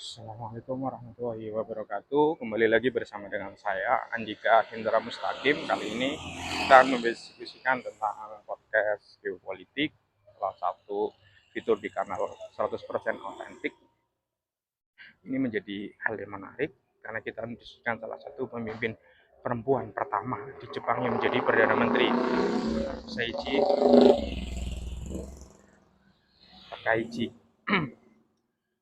Assalamualaikum warahmatullahi wabarakatuh. Kembali lagi bersama dengan saya Andika Hendra Mustaqim. Kali ini kita akan mendiskusikan tentang podcast geopolitik, salah satu fitur di kanal 100% otentik. Ini menjadi hal yang menarik karena kita mendiskusikan salah satu pemimpin perempuan pertama di Jepang yang menjadi Perdana Menteri, Seiichi Takaichi.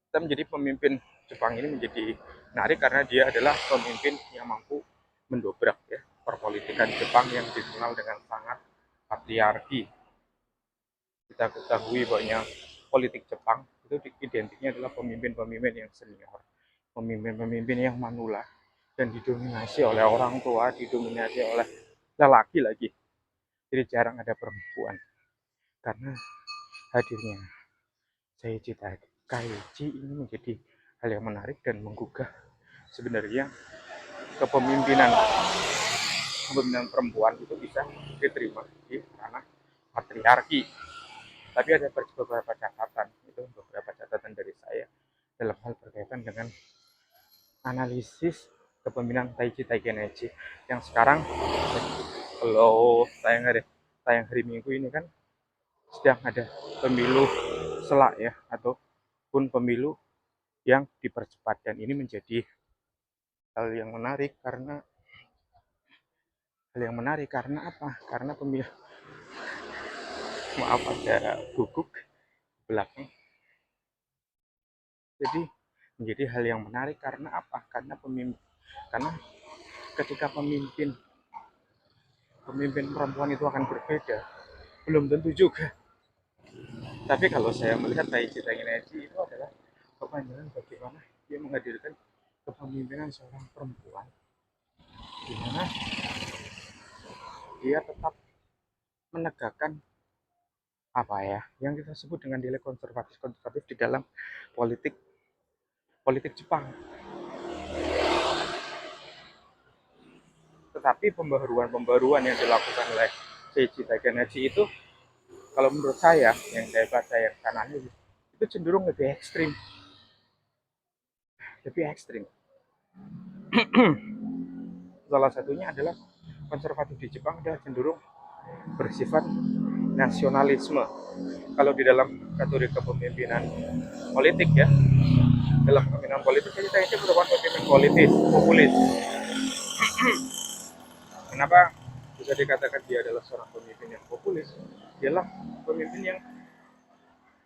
Kita menjadi pemimpin Jepang ini menjadi menarik karena dia adalah pemimpin yang mampu mendobrak ya perpolitikan Jepang yang dikenal dengan sangat patriarki. Kita ketahui bahwa politik Jepang itu identiknya adalah pemimpin-pemimpin yang senior, pemimpin-pemimpin yang manula dan didominasi oleh orang tua, didominasi oleh lelaki lagi. Jadi jarang ada perempuan karena hadirnya Seiichi Takaichi ini menjadi hal yang menarik dan menggugah sebenarnya kepemimpinan perempuan itu bisa diterima di ranah patriarki. Tapi ada beberapa catatan, itu beberapa catatan dari saya dalam hal berkaitan dengan analisis kepemimpinan Seiichi Takaichi yang sekarang kalau tayang hari Minggu ini kan sedang ada pemilu selak ya, ataupun pemilu yang dipercepat, dan ini menjadi hal yang menarik karena apa? Karena pemilu maaf ada guguk belakang. Jadi menjadi hal yang menarik karena apa? Karena ketika pemimpin perempuan itu akan berbeda, belum tentu juga. Tapi kalau saya melihat Seiichi Takaichi itu adalah kepanjangan bagaimana dia menghadirkan kepemimpinan seorang perempuan, di mana dia tetap menegakkan apa ya yang kita sebut dengan nilai konservatif di dalam politik politik Jepang. Tetapi pembaruan yang dilakukan oleh Seiichi Takaichi itu, kalau menurut saya yang saya baca yang kanannya itu cenderung lebih ekstrim. Salah satunya adalah konservatif di Jepang adalah cenderung bersifat nasionalisme. Kalau di dalam kategori kepemimpinan politik ya, dalam kepemimpinan politik kita ini merupakan pemimpin politis, populis. Kenapa bisa dikatakan dia adalah seorang pemimpin yang populis? Dialah pemimpin yang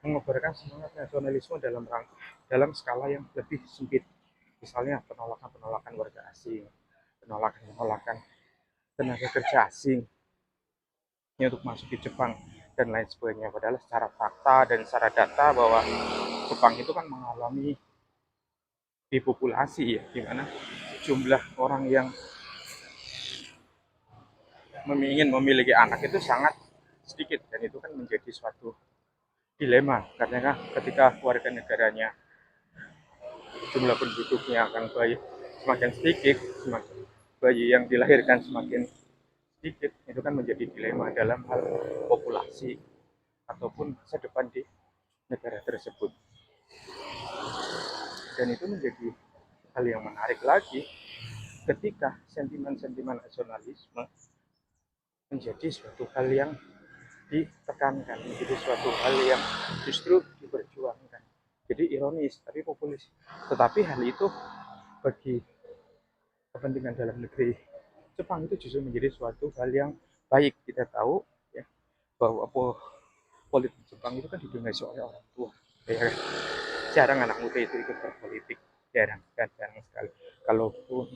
mengobarkan semangat nasionalisme dalam skala yang lebih sempit. Misalnya penolakan warga asing, penolakan tenaga kerja asing ini untuk masuk di Jepang dan lain sebagainya. Padahal secara fakta dan secara data bahwa Jepang itu kan mengalami depopulasi ya, di mana jumlah orang yang ingin memiliki anak itu sangat sedikit, dan itu kan menjadi suatu dilema karena ketika warga negaranya jumlah penduduknya akan semakin sedikit, bayi yang dilahirkan semakin sedikit, itu kan menjadi dilema dalam hal populasi ataupun masa depan di negara tersebut. Dan itu menjadi hal yang menarik lagi ketika sentimen-sentimen nasionalisme menjadi suatu hal yang ditekankan, menjadi suatu hal yang justru diperjuangkan. Jadi ironis, tapi populis. Tetapi hal itu bagi kepentingan dalam negeri Jepang itu justru menjadi suatu hal yang baik. Kita tahu ya bahwa politik Jepang itu kan didominasi oleh orang tua. Ya, jarang anak muda itu ikut berpolitik, jarang sekali. Kalaupun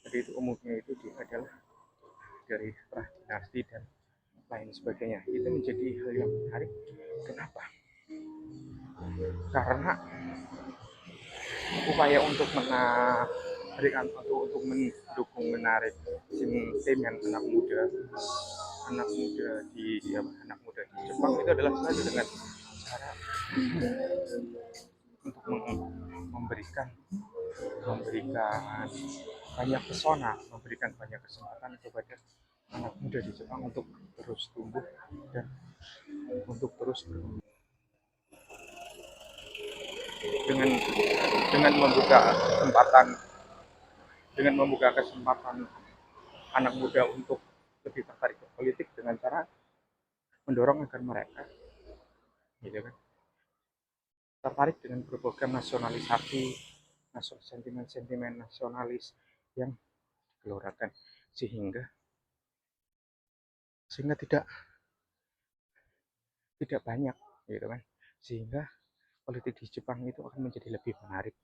jadi itu umumnya itu dia adalah dari dinasti dan lain sebagainya. Itu menjadi hal yang menarik. Kenapa? Karena upaya untuk menarik sentimen anak muda di Jepang itu adalah satu dengan cara untuk memberikan banyak pesona, memberikan banyak kesempatan kepada anak muda di Jepang untuk terus tumbuh dan untuk terus dengan dengan membuka kesempatan anak muda untuk lebih tertarik ke politik dengan cara mendorong agar mereka gitu kan tertarik dengan berbagai nasionalisasi, sentimen-sentimen nasionalis yang digelorakan sehingga sehingga tidak tidak banyak gitu kan sehingga politik di Jepang itu akan menjadi lebih menarik.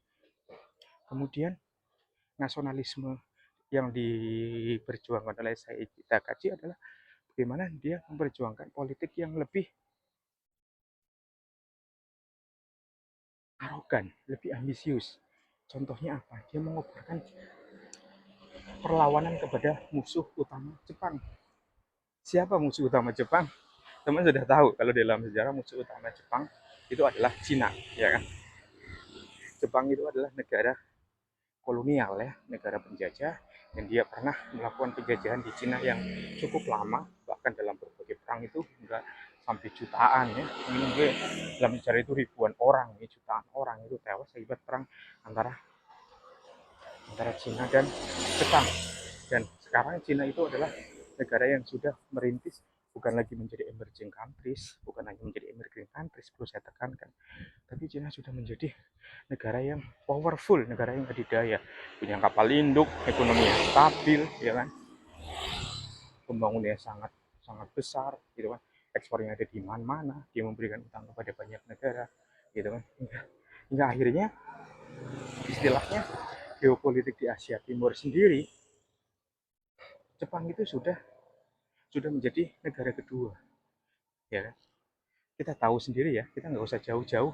Kemudian nasionalisme yang diperjuangkan oleh Seiichi Takagi adalah bagaimana dia memperjuangkan politik yang lebih arogan, lebih ambisius. Contohnya apa? Dia mengobarkan perlawanan kepada musuh utama Jepang. Siapa musuh utama Jepang? Teman sudah tahu kalau dalam sejarah musuh utama Jepang itu adalah Cina, ya kan? Jepang itu adalah negara kolonial ya, negara penjajah, dan dia pernah melakukan penjajahan di Cina yang cukup lama, bahkan dalam berbagai perang itu hingga sampai jutaan ya, mungkin dalam sejarah itu ribuan orang, ya, jutaan orang itu tewas akibat perang antara Cina dan Jepang. Dan sekarang Cina itu adalah negara yang sudah merintis bukan lagi menjadi emerging countries, bukan hanya menjadi emerging countries, perlu saya tekankan, tapi Cina sudah menjadi negara yang powerful, negara yang adidaya, punya kapal induk, ekonomi yang stabil, ya kan, pembangunannya sangat sangat besar, gitu kan, ekspornya ada di mana-mana, dia memberikan utang kepada banyak negara, gitu kan, hingga akhirnya istilahnya geopolitik di Asia Timur sendiri, Jepang itu sudah menjadi negara kedua, ya kan. Kita tahu sendiri ya, kita nggak usah jauh-jauh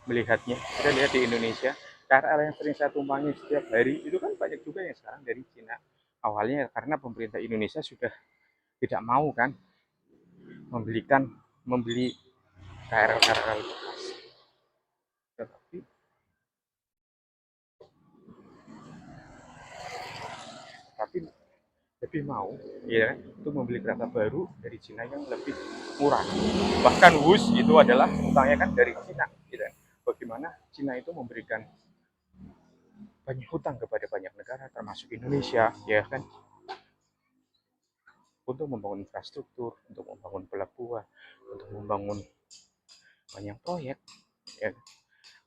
melihatnya. Kita lihat di Indonesia, KRL yang sering saya tumpangi setiap hari itu kan banyak juga yang sekarang dari Cina. Awalnya karena pemerintah Indonesia sudah tidak mau kan membeli KRL bekas. Tetapi tapi lebih mau ya untuk membeli kereta baru dari Cina yang lebih murah. Bahkan WUS itu adalah utangnya kan dari Cina, gitu. Bagaimana Cina itu memberikan banyak hutang kepada banyak negara termasuk Indonesia, ya kan, untuk membangun infrastruktur, untuk membangun pelabuhan, untuk membangun banyak proyek, ya,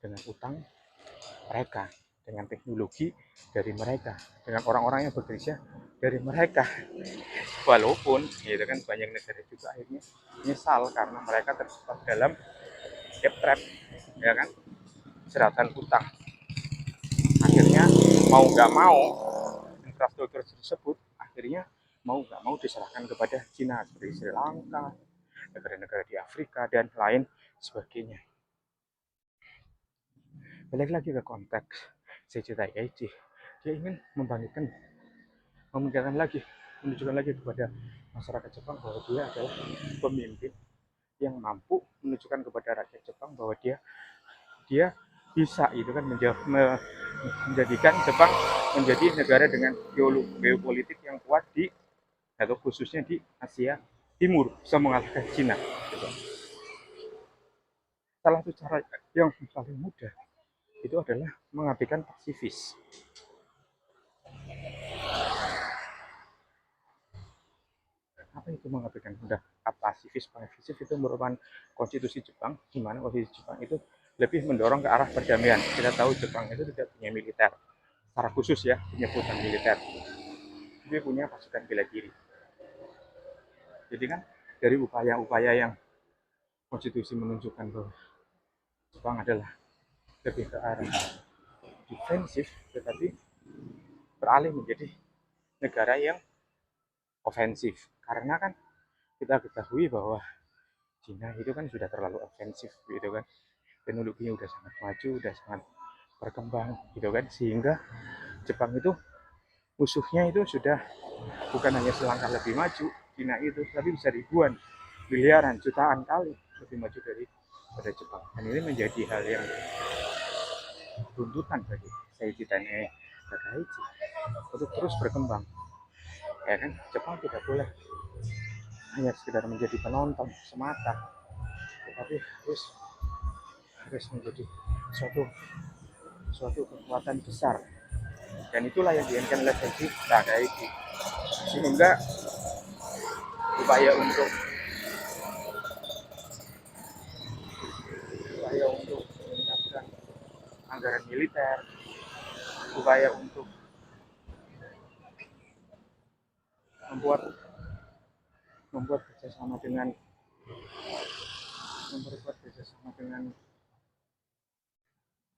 dengan utang mereka, dengan teknologi dari mereka, dengan orang-orang yang bekerja dari mereka. Walaupun gitu kan banyak negara juga akhirnya menyesal karena mereka terjebak dalam debt trap, ya kan, jeratan utang. Akhirnya mau nggak mau infrastruktur tersebut akhirnya mau nggak mau diserahkan kepada Cina seperti Sri Lanka, negara-negara di Afrika dan lain sebagainya. Balik lagi ke konteks Seiichi Takagi, dia ingin memikirkan lagi, menunjukkan lagi kepada masyarakat Jepang bahwa dia adalah pemimpin yang mampu menunjukkan kepada rakyat Jepang bahwa dia bisa itu kan menjadikan Jepang menjadi negara dengan geopolitik yang kuat di atau khususnya di Asia Timur bisa mengalahkan Cina. Salah satu cara yang paling mudah itu adalah mengabaikan pasifis. Apa itu mengabaikan mudah? Pasifis itu merupakan konstitusi Jepang, di mana konstitusi Jepang itu lebih mendorong ke arah perdamaian. Kita tahu Jepang itu tidak punya militer, secara khusus ya, penyebutan militer. Dia punya pasukan bela diri. Jadi kan dari upaya-upaya yang konstitusi menunjukkan bahwa Jepang adalah lebih ke arah defensif, tetapi beralih menjadi negara yang ofensif. Karena kan kita ketahui bahwa Cina itu kan sudah terlalu ofensif gitu kan. Teknologinya udah sangat maju, udah sangat berkembang gitu kan, sehingga Jepang itu musuhnya itu sudah bukan hanya selangkah lebih maju Cina itu, tapi bisa ribuan, miliaran, jutaan kali lebih maju pada Jepang. Dan ini menjadi hal yang tuntutan bagi Seiichi Takagi untuk terus berkembang. Ya kan, Jepang tidak boleh hanya sekedar menjadi penonton semata, tetapi harus menjadi suatu suatu kekuatan besar, dan itulah yang diinginkan oleh Takaichi, sehingga upaya untuk meningkatkan anggaran militer, upaya untuk membuat membuat kerjasama dengan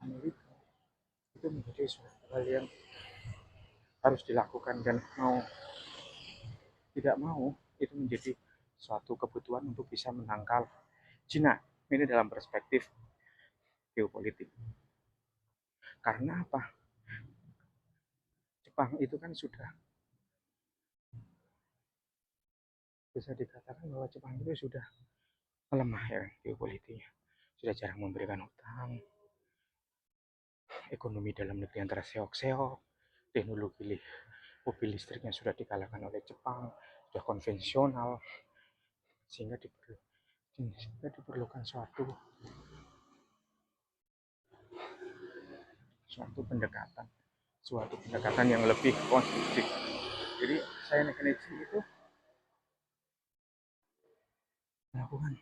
Amerika itu menjadi suatu hal yang harus dilakukan, dan mau tidak mau itu menjadi suatu kebutuhan untuk bisa menangkal Cina. Ini dalam perspektif geopolitik. Karena apa? Jepang itu kan sudah bisa dikatakan bahwa Jepang itu sudah melemah ya geopolitiknya. Sudah jarang memberikan hutang, ekonomi dalam negeri antara seok-seok, teknologi mobil listriknya sudah dikalahkan oleh Jepang, sudah konvensional, sehingga diperlukan suatu pendekatan yang lebih konstruktif. Jadi saya Nekenichi itu melakukan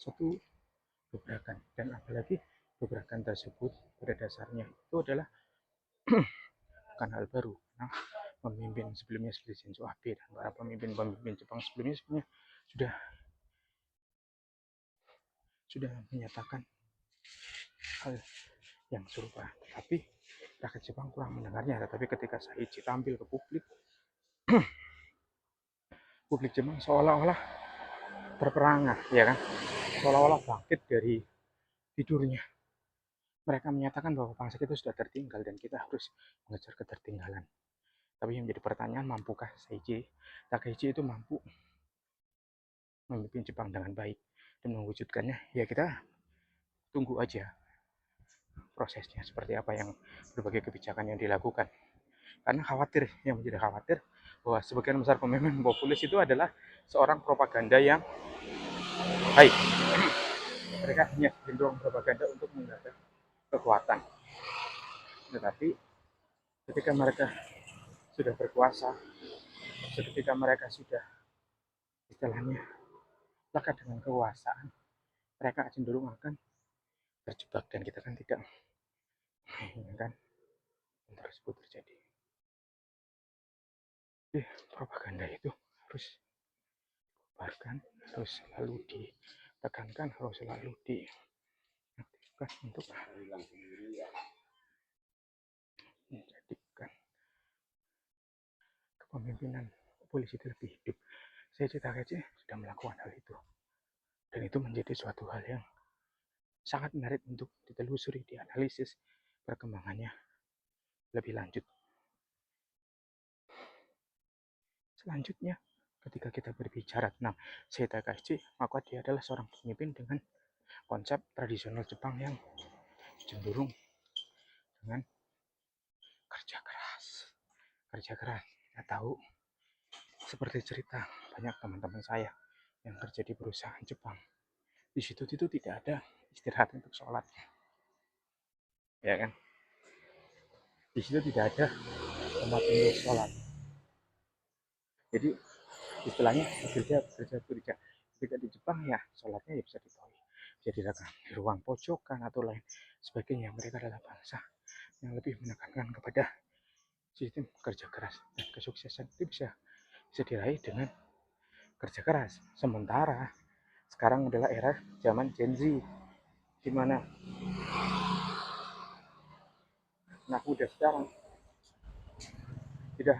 suatu gebrakan, dan apalagi gebrakan tersebut pada dasarnya itu adalah bukan hal baru. Nah, pemimpin sebelumnya seperti Shinzo Abe dan para pemimpin Jepang sebelumnya sebenarnya sudah menyatakan hal yang serupa, tapi rakyat Jepang kurang mendengarnya. Tetapi ketika Saichi tampil ke publik Jepang seolah-olah berperangah, ya kan, seolah-olah bangkit dari tidurnya. Mereka menyatakan bahwa bangsa kita sudah tertinggal dan kita harus mengejar ketertinggalan. Tapi yang menjadi pertanyaan, mampukah Takaichi itu mampu memimpin Jepang dengan baik dan mewujudkannya? Ya kita tunggu aja prosesnya seperti apa, yang berbagai kebijakan yang dilakukan. Karena yang menjadi khawatir bahwa sebagian besar pemimpin populis itu adalah seorang propaganda yang baik. Mereka hanya cenderung propaganda untuk menggagas kekuatan. Tetapi ketika mereka sudah berkuasa, ketika mereka sudah istilahnya lekat dengan kekuasaan, mereka cenderung akan terjebak, dan kita kan tidak menginginkan hal tersebut terjadi. Jadi propaganda itu harus dibubarkan, harus selalu ditekankan, harus selalu diaktifkan untuk menjadikan kepemimpinan polisi itu lebih hidup. Saya cerita aja sudah melakukan hal itu, dan itu menjadi suatu hal yang sangat menarik untuk ditelusuri, dianalisis perkembangannya lebih lanjut. Selanjutnya, ketika kita berbicara tentang Seita Takaichi, maka dia adalah seorang pemimpin dengan konsep tradisional Jepang yang cenderung dengan kerja keras. Saya tahu seperti cerita banyak teman-teman saya yang kerja di perusahaan Jepang. Di situ itu tidak ada istirahat untuk sholat, ya kan? Di situ tidak ada tempat untuk sholat. Jadi istilahnya bekerja. Ketika di Jepang ya sholatnya ya bisa dilakukan di ruang pojokan atau lain sebagainya. Mereka adalah bangsa yang lebih menekankan kepada sistem kerja keras, dan kesuksesan itu bisa diraih dengan kerja keras. Sementara sekarang adalah era zaman Gen Z, di mana anak muda sekarang tidak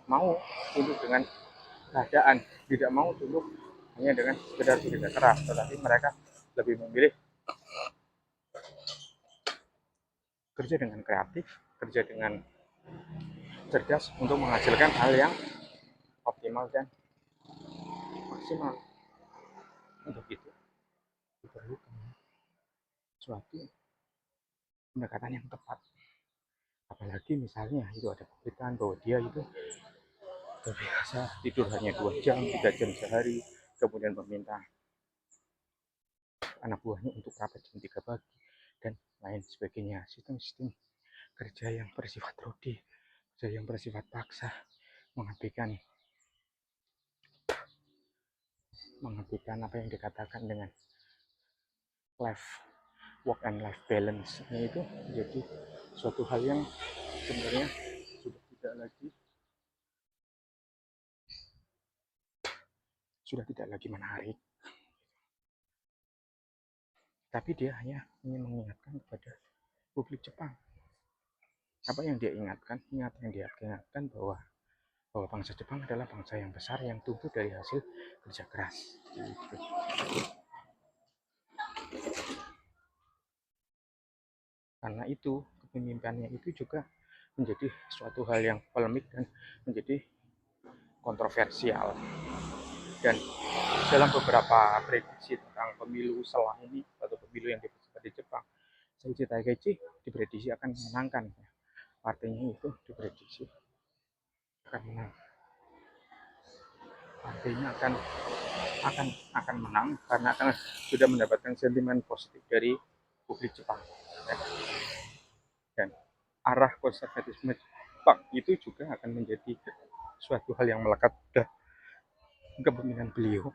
mau tunduk dengan keadaan, tidak mau tunduk hanya dengan sekedar kerja keras, tetapi mereka lebih memilih kerja dengan kreatif, kerja dengan cerdas untuk menghasilkan hal yang optimal dan maksimal. Untuk itu diperlukan suatu pendekatan yang tepat. Apalagi misalnya itu ada pemberitaan bahwa dia itu terbiasa tidur hanya 2 jam, 3 jam sehari, kemudian meminta anak buahnya untuk rapat jam 3 pagi dan lain sebagainya. Sistem-sistem kerja yang bersifat rodi, kerja yang bersifat paksa, mengabaikan apa yang dikatakan dengan work and life balance. Itu menjadi suatu hal yang sebenarnya sudah tidak lagi menarik, tapi dia hanya ingin mengingatkan kepada publik Jepang. Apa yang dia ingatkan bahwa bangsa Jepang adalah bangsa yang besar yang tumbuh dari hasil kerja keras. Gitu. Karena itu kepemimpinannya itu juga menjadi suatu hal yang polemik dan menjadi kontroversial. Dan dalam beberapa prediksi tentang pemilu selang ini atau pemilu yang dipercepat di Jepang, Seiichi Takaichi diprediksi akan menangkan. Partainya itu diprediksi akan menang. Partainya akan menang karena akan sudah mendapatkan sentimen positif dari publik Jepang. Dan arah konservatisme Jepang itu juga akan menjadi suatu hal yang melekat pada kepemimpinan beliau.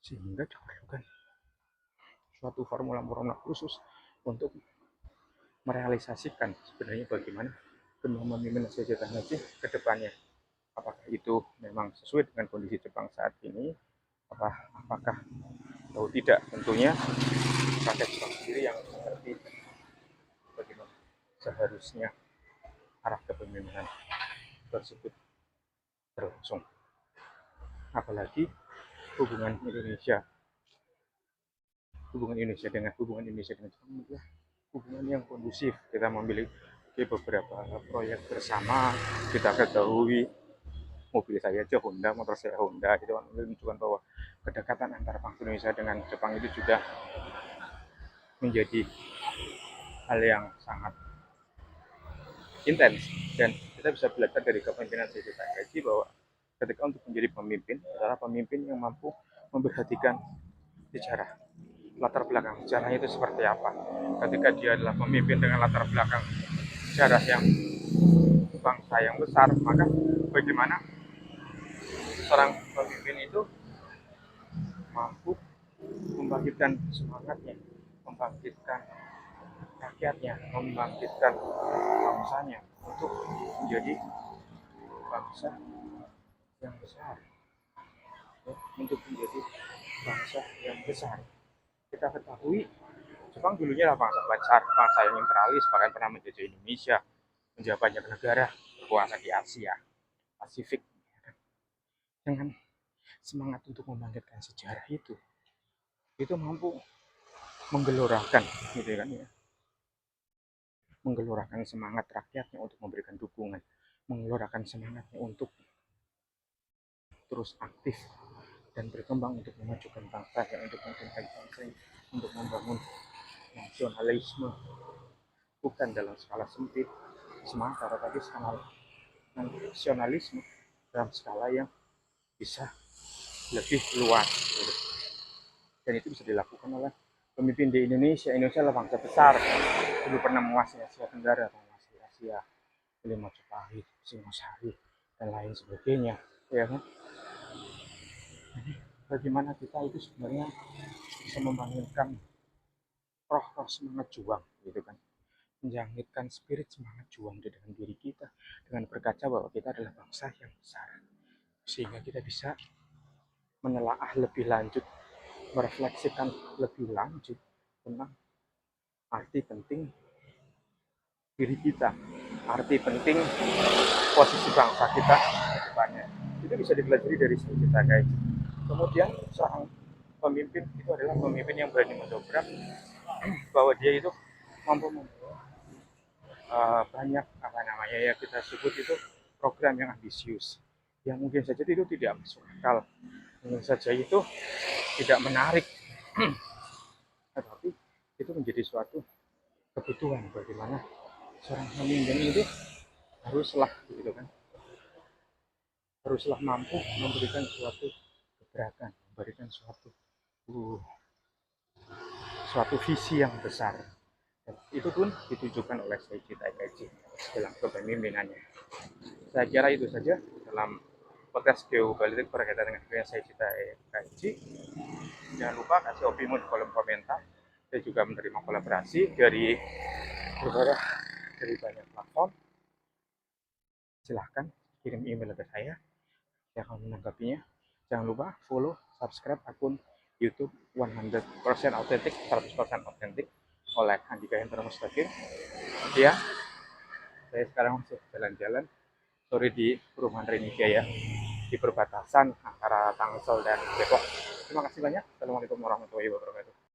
Sehingga diperlukan suatu formula khusus untuk merealisasikan sebenarnya bagaimana kepemimpinan Seiichi Takaichi ke depannya. Apakah itu memang sesuai dengan kondisi Jepang saat ini? Apakah atau tidak? Tentunya rakyat Jepang sendiri yang mengerti bagaimana seharusnya arah kepemimpinan tersebut berlangsung. Apalagi hubungan Indonesia dengan Jepang adalah hubungan yang kondusif. Kita memiliki beberapa proyek bersama. Kita ketahui mobil saya aja Honda, motor saya Honda, itu menunjukkan bahwa kedekatan antara bangsa Indonesia dengan Jepang itu juga menjadi hal yang sangat intens. Dan kita bisa belajar dari kepemimpinan Seiichi Takaichi bahwa ketika untuk menjadi pemimpin adalah pemimpin yang mampu memperhatikan sejarah, latar belakang sejarah itu seperti apa. Ketika dia adalah pemimpin dengan latar belakang sejarah yang bangsa yang besar, maka bagaimana seorang pemimpin itu mampu membangkitkan semangatnya, membangkitkan rakyatnya, membangkitkan bangsanya untuk menjadi bangsa yang besar, untuk menjadi bangsa yang besar. Kita ketahui Jepang dulunya adalah bangsa besar, bangsa yang imperialis, bahkan pernah menjajah Indonesia, menjajah banyak negara berkuasa di Asia Pasifik. Dengan semangat untuk membangkitkan sejarah itu mampu menggelorakan, gitu kan ya, menggelorakan semangat rakyatnya untuk memberikan dukungan, menggelorakan semangatnya untuk terus aktif dan berkembang untuk memajukan bangsa, untuk memajukan bangsa, untuk membangun nasionalisme, bukan dalam skala sempit semata, tetapi skala nasionalisme dalam skala yang bisa lebih luas. Dan itu bisa dilakukan oleh pemimpin di Indonesia. Indonesia adalah bangsa besar, dulu pernah menguasai Asia Tenggara, menguasai Asia, beli Majapahit, Singosari, dan lain sebagainya, ya kan? Bagaimana kita itu sebenarnya bisa membangkitkan roh semangat juang, gitu kan, menjangkitkan spirit semangat juang di dalam diri kita dengan berkaca bahwa kita adalah bangsa yang besar, sehingga kita bisa menelaah lebih lanjut, merefleksikan lebih lanjut tentang arti penting diri kita, arti penting posisi bangsa kita ke depannya. Itu bisa dipelajari dari Seiichi Takaichi. Kemudian seorang pemimpin itu adalah pemimpin yang berani mendobrak bahwa dia itu mampu membawa banyak kita sebut itu program yang ambisius, yang mungkin saja itu tidak masuk akal, mungkin saja itu tidak menarik, tetapi itu menjadi suatu kebutuhan bagaimana seorang pemimpin itu haruslah mampu memberikan suatu gebrakan, memberikan suatu suatu visi yang besar. Dan itu pun ditujukan oleh Seiji Taikaichi dalam kepemimpinannya. Saya kira itu saja dalam podcast geopolitik berkaitan dengan Seiji Taikaichi. Jangan lupa kasih opini di kolom komentar. Saya juga menerima kolaborasi dari banyak platform. Silahkan kirim email ke saya akan menanggapinya. Jangan lupa follow, subscribe akun YouTube 100% Authentic, 100% Authentic oleh Andika Hendra Mustaqim. Ya, saya sekarang masih jalan-jalan sore di perumahan Renijaya di perbatasan antara Tangsel dan Depok. Terima kasih banyak. Assalamualaikum warahmatullahi wabarakatuh.